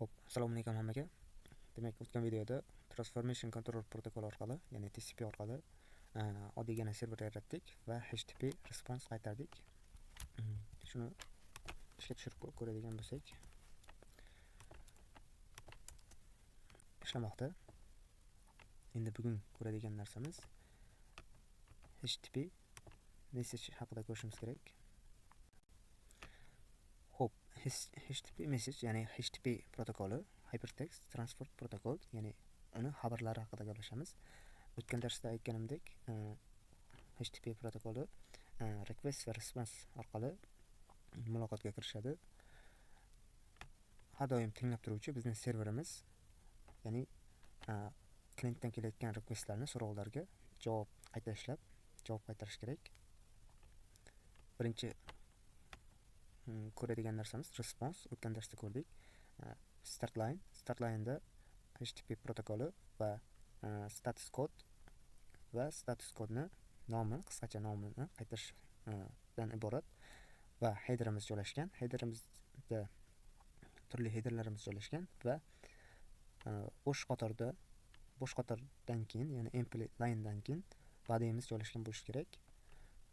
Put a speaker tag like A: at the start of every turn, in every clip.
A: Xo'p, assalomu alaykum hammaga. Demak, o'tgan videoda Transformation Control protokoli orqali, ya'ni TCP orqali oddiygina server yaratdik va HTTP response qaytardik. Shuni ishga tushirib ko'radigan bo'lsak, ishlamoqda. Endi bugun ko'radigan narsamiz HTTP message haqida ko'rishimiz kerak. Xo'p, HTTP message, ya'ni HTTP protokoli, Hypertext Transfer Protocol, ya'ni uni xabarlari haqida gaplashamiz. O'tgan darsda aytganimdek, HTTP protokoli request va response orqali muloqotga kirishadi. Har doim tinglab turuvchi bizning serverimiz, ya'ni klientdan kelayotgan requestlarni, so'rovlarga javob qaytarish kerak. Birinchi ko'radigan narsamiz response. O'tgan darsda ko'rdik. Start line'da HTTP protokoli va status code va status kodni nomi, qisqacha nomini qaytarishdan iborat va headerimiz joylashgan. Headerimizda turli headerlarimiz joylashgan va bo'sh qatordan keyin, ya'ni empty line'dan keyin body'imiz joylashgan bo'lishi kerak.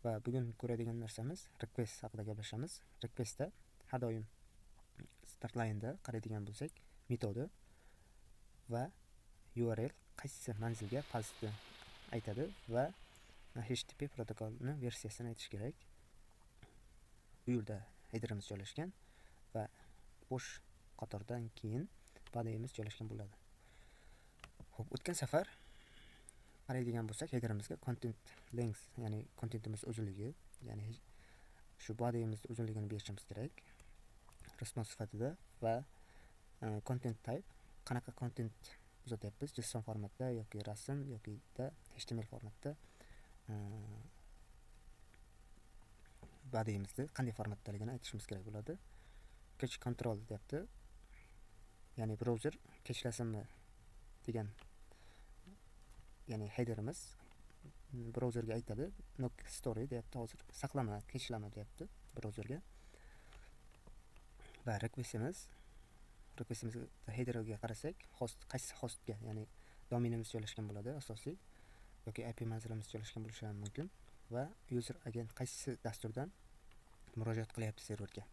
A: Va bugun ko'radigan narsamiz request haqida gaplashamiz. Requestda har doim start line'da qaraydigan bo'lsak, metodi va URL qaysi manzilga pulsni aytadi va HTTP protokolining versiyasini aytish kerak. Bu yerda headerimiz joylashgan va bo'sh qatordan keyin body'imiz joylashgan bo'ladi. Xo'p, o'tgan safar qaraydigan bo'lsak, headerimizga content length, ya'ni kontentimiz uzunligi, ya'ni shu body'imiz uzunligini berishimiz kerak response sifatida va content type, qanaqa content uzatyapmiz, JSON formatda yoki rasm yoki HTML formatda, body'imizni qanday formatdaligini aytishimiz kerak bo'ladi. Cache control deyapti, ya'ni browser kechalasinmi degan, ya'ni headerimiz browserga aytadi. No story deyapti, hozir saqlama, kechlama deyapti browserga. Va requestimizga headerga qarasak, qaysi hostga, ya'ni domenimiz joylashgan bo'ladi asosiy, yoki IP manzilimiz joylashgan bo'lishi ham mumkin va user agent qaysi dasturdan murojaat qilyapti serverga.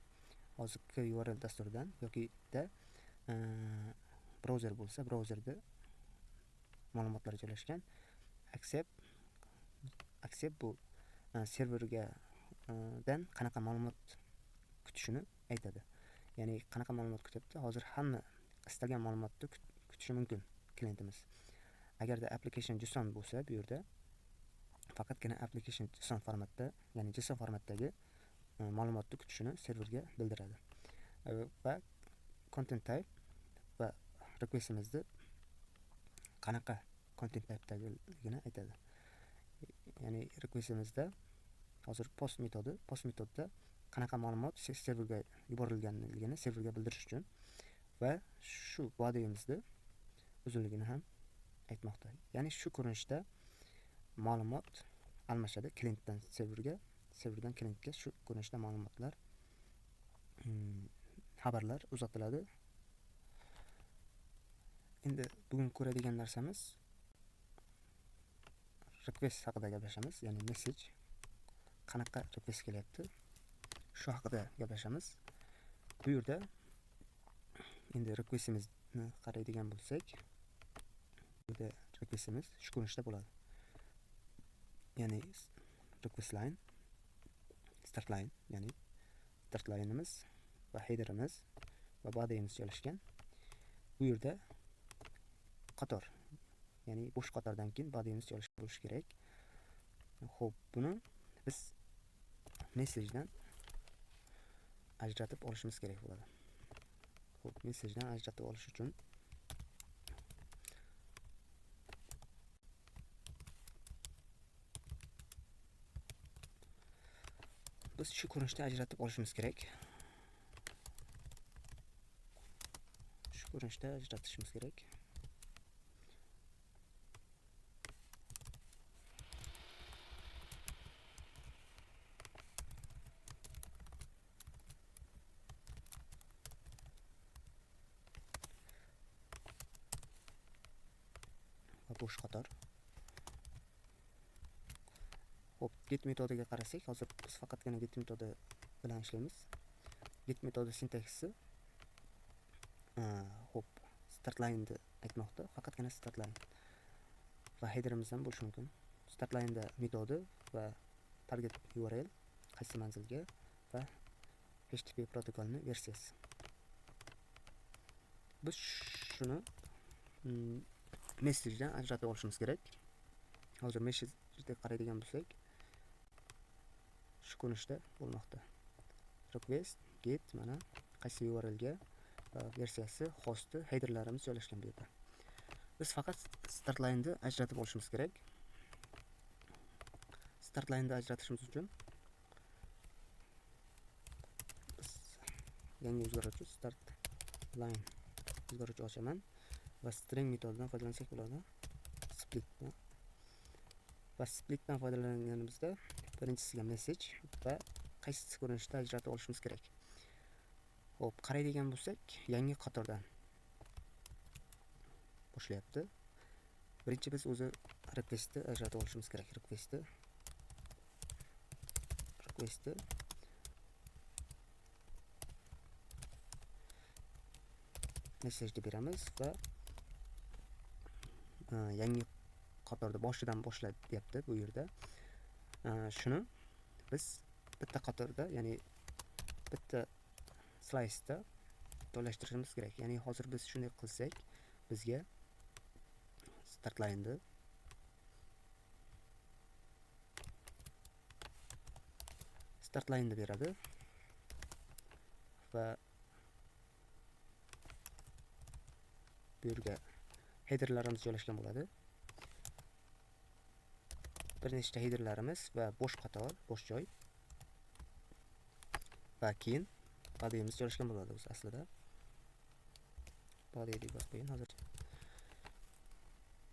A: Hozirgi URL dasturidan yoki browser bo'lsa, browserda ma'lumotlar joylashgan. Accept bu serverga dan qanaqa ma'lumot kutishini aytadi. Ya'ni qanaqa ma'lumot kutyapti? Hozir hamma istalgan ma'lumotni kutishi mumkin klientimiz. Agarda application JSON bo'lsa, bu yerda faqatgina application JSON formatda, ya'ni JSON formatdagi ma'lumotni kutishini serverga bildiradi. Va content type va requestimizni qanaqa content typedaligini aytadi. Ya'ni requestimizda hozir post metodida qanaqa ma'lumot serverga yuborilganligini serverga bildirish uchun va shu body'imizni uzunligini ham aytmoqda. Ya'ni shu ko'rinishda ma'lumot almashadi klientdan serverga, serverdan klientga shu ko'rinishda ma'lumotlar, xabarlar uzatiladi. Endi bugun ko'radigan narsamiz request haqida gaplashamiz, ya'ni message qanaqa request kelyapti, shu haqida gaplashamiz. Bu yerda endi requestimizni qaraydigan bo'lsak, bu yerda requestimiz shu ko'rinishda bo'ladi. Ya'ni request line, start line, ya'ni start line'imiz va headerimiz va body'imiz joylashgan. Bu yerda qator, ya'ni bo'sh qatordan keyin body'imiz joylashgan bo'lishi kerak. Xo'p, buni biz message'dan ajratib olishimiz kerak bo'ladi. Xo'p, message'dan ajratib olish uchun biz shu ko'rinishda ajratib olishimiz kerak. Shu ko'rinishda ajratishimiz kerak. va bo'sh qator. Xo'p, get metodiga qarasak, hozir biz faqatgina get metodi bilan ishlaymiz. Get metodi sintaksisi xo'p, start line'ni aytmoqda, faqatgina start line. Va headerimiz ham bo'lishi mumkin. Start line'da metodi va target URL qaysi manzilga va HTTP protokolni versiyasi. Biz shuni messajdan ajratib olishimiz kerak. Hozir messajga qaraydigan bo'lsak, shu ko'rinishda bo'lmoqda. Request get mana qaysi URLga va versiyasi, hosti, headerlarimiz joylashgan bu yerda. Biz faqat start line'ni ajratib olishimiz kerak. Start line'ni ajratishimiz uchun biz yangi o'zgaruvchi start line o'zgaruvchi ochaman va string metodidan foydalansak bo'ladi. Split va splitdan foydalanganimizda birinchisiga message va qaysi ko'rinishda ajratib olishimiz kerak. Xo'p, qaraydigan bo'lsak, yangi qatordan boshlayapti. Birinchi biz o'zi requestni ajratib olishimiz kerak. Requestni message deb beramiz va yangi qatorda boshidan boshla deyapti bu yerda. Shuni biz bitta qatorda, ya'ni bitta slice'da joylashtirishimiz kerak. Ya'ni hozir biz shunday qilsak, bizga start line'ni beradi va bu yerga headerlarimiz joylashgan bo'ladi. Bir nechta headerlarimiz va bo'sh qator, bo'sh joy va keyin body'imiz joylashgan bo'ladi o'zi aslida. Body deb yozib qo'ying hozircha.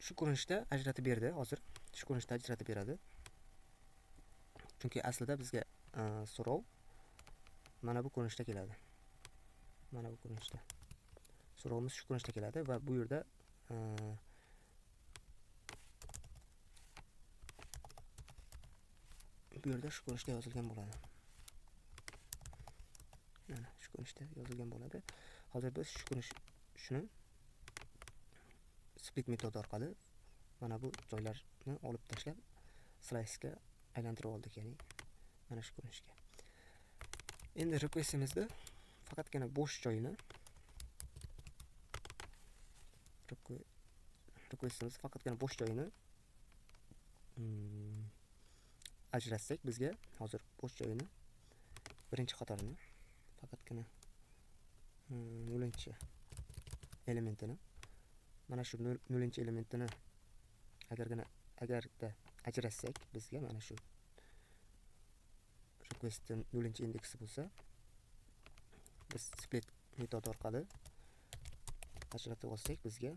A: Shu ko'rinishda ajratib berdi hozir. Shu ko'rinishda ajratib beradi. Chunki aslida bizga so'rov mana bu ko'rinishda keladi. Mana bu ko'rinishda. So'rovimiz shu ko'rinishda keladi va bu yerda shu ko'rinishda yozilgan bo'ladi. Mana shu ko'rinishda yozilgan bo'ladi. Hozir biz shuni split metodi orqali mana bu joylarni olib tashlab slice ga aylantirib oldik, ya'ni mana shu ko'rinishga. Endi request'imizda faqatgina bo'sh joyini ajratsak, bizga hozir bo'sh joyini birinchi qatorini faqatgina 0-elementini mana shu 0-elementini agarda ajratsak, bizga mana shu request'in 0-indeksi bo'lsa, biz split metodi orqali ajratib olsak, bizga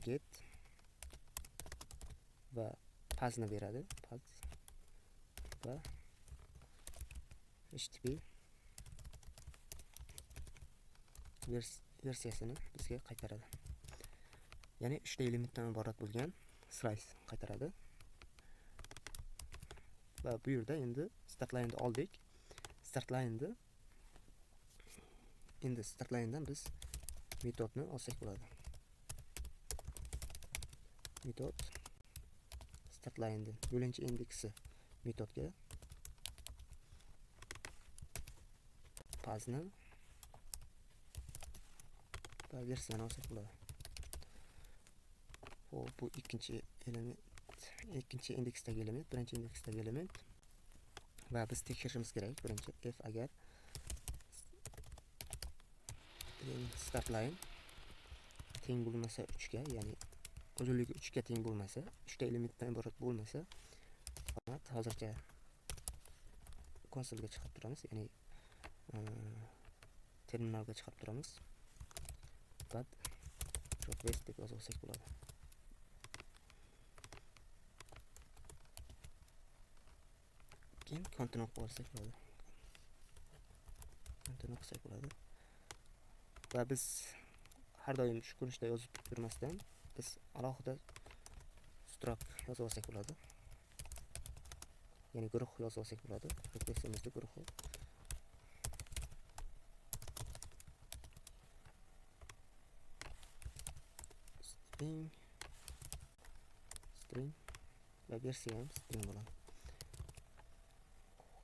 A: get va pathni beradi. Path va HTTP versiyasini bizga qaytaradi. Ya'ni 3 ta elementdan iborat bo'lgan slice qaytaradi. Va bu yerda endi start line'ni oldik. Start line'dan biz metodni olsak bo'ladi. Metod start line'ni 0-indeksi metodga pathni va versiyani olsak bo'ladi. Xo'p, bu ikkinchi indeksdagi element, birinchi indeksdagi element va biz tekshirishimiz kerak. Birinchi if agar start line teng bo'lmasa 3 ga, ya'ni uzunligi 3 ga teng bo'lmasa, 3 ta elementdan iborat bo'lmasa, hozircha konsolga chiqib turamiz, ya'ni terminalga chiqib turamiz. But request deb yozib olsak bo'ladi. Keyin continue qilib olsak bo'ladi. Continue qilsak bo'ladi. Va biz har doim shu ko'rinishda yozib yurmasdan biz alohida struct yozib olsak bo'ladi. Ya'ni guruh yozib olsak bo'ladi. Requestimizda guruhi. String va versiya ham string bo'ladi.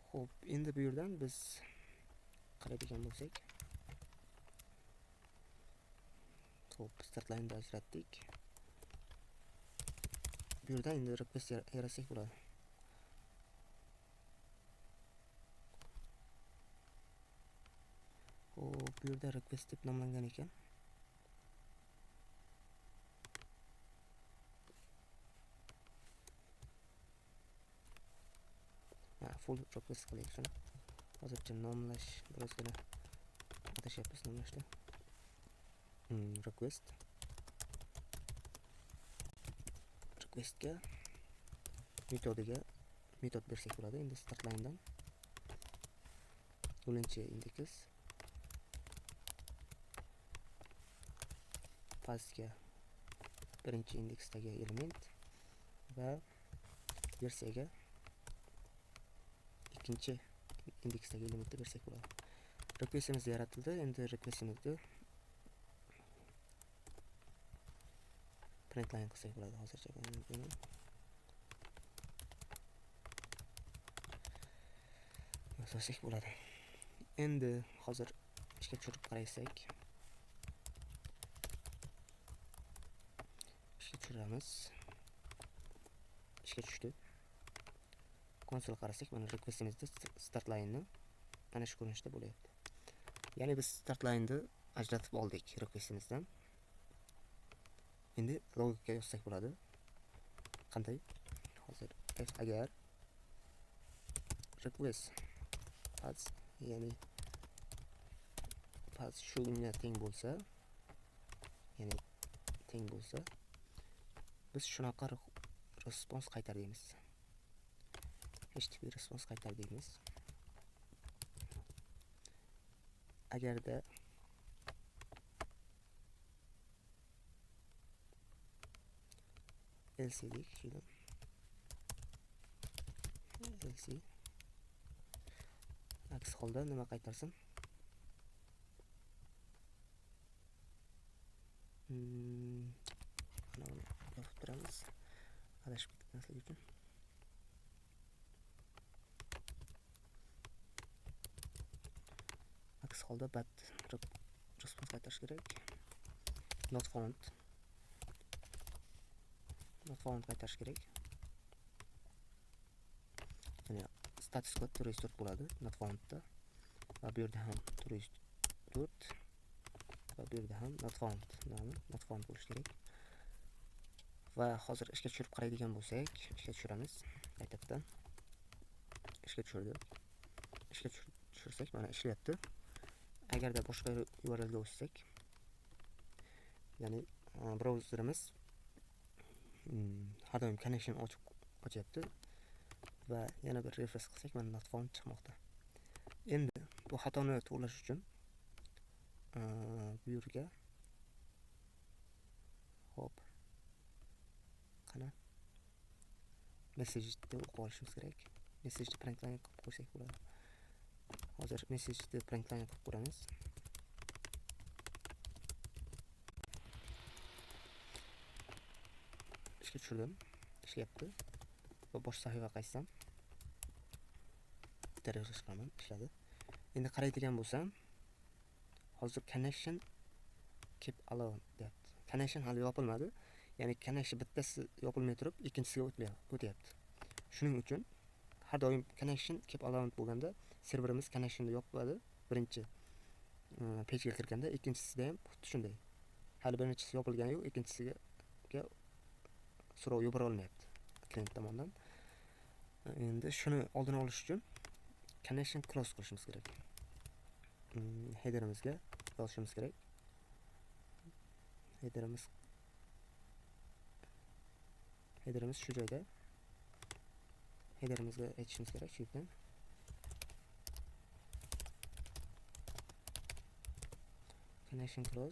A: Xo'p, endi bu yerdan biz qaraydigan bo'lsak, xo'p, start line'da ajratdik. Bu yerdan endi request yaratsak bo'ladi. Xo'p, bu yerda request deb nomlangan ekan. Full request collection. Hozircha nomlash birozgina adashyapmiz nomlashda. Requestga metodiga metod bersak bo'ladi. Endi start line'dan birinchi indeks, pastga birinchi indeksdagi element va versiyaga ikkinchi indeksdagi elementni bersak bo'ladi. Requestimiz yaratildi. Endi requestimizni print line qilsak bo'ladi hozircha. Yozasak bo'ladi. Endi hozir ishga tushirib qarasak, ishga tushiramiz. Ishga tushdi. Konsol qarasak, mana requestimizda start line'ni mana shu ko'rinishda bo'lyapti. Ya'ni biz start line'ni ajratib oldik requestimizdan. Endi logika yozsak bo'ladi. Qanday? Hozir agar request path, ya'ni path shunga teng bo'lsa, ya'ni teng bo'lsa, biz shunaqa response qaytaramiz. HTTP response qaytardik. Agarda else dik, else aks holda nima qaytarsin? Mana uni yopib turamiz. Adashib ketmaslik uchun. Aks holda bad response qaytarish kerak. Not found qaytarish kerak. Ya'ni status code 404 bo'ladi not foundda. Va bu yerda ham 404 va bu yerda ham not found bo'lishi kerak. Va hozir ishga tushirib qaraydigan bo'lsak, ishga tushiramiz. Qaytadan ishga tushirdi. Ishga tushirsak, mana ishlayapti. Agarda boshqa URLga o'tsak, ya'ni browserimiz har doim connection ochyapti va yana bir refresh qilsak, mana not found chiqmoqda. Endi bu xatoni to'g'rilash uchun bu yerga hop qana message deb o'qib olishimiz kerak. Message print line qilib qo'ysak bo'ladi. Hozir message deb print line qilib ko'ramiz. Ishga tushirdim. Ishlayapti. Va bosh sahifa qaysam terrorist qilaman, ishladi. Endi qaraydigan bo'lsam, hozir connection keep alone deyapti. Connection hali yopilmadi. Ya'ni connection bittasi yopilmay turib, ikkinchisiga o'tyapti. Shuning uchun har doim connection keep alone bo'lganda serverimiz connectionni yopadi. Birinchi page ga kirganda, ikkinchisida ham xuddi shunday. Hali birinchisi yopilgani yo'q, ikkinchisiga so'rov yubora olmayapti klient tomonidan. Endi shuni oldini olish uchun connection close qilishimiz kerak. Headerimizga yozishimiz kerak. Headerimiz shu joyda. Headerimizga aytishimiz kerak shu yerdan. Connection close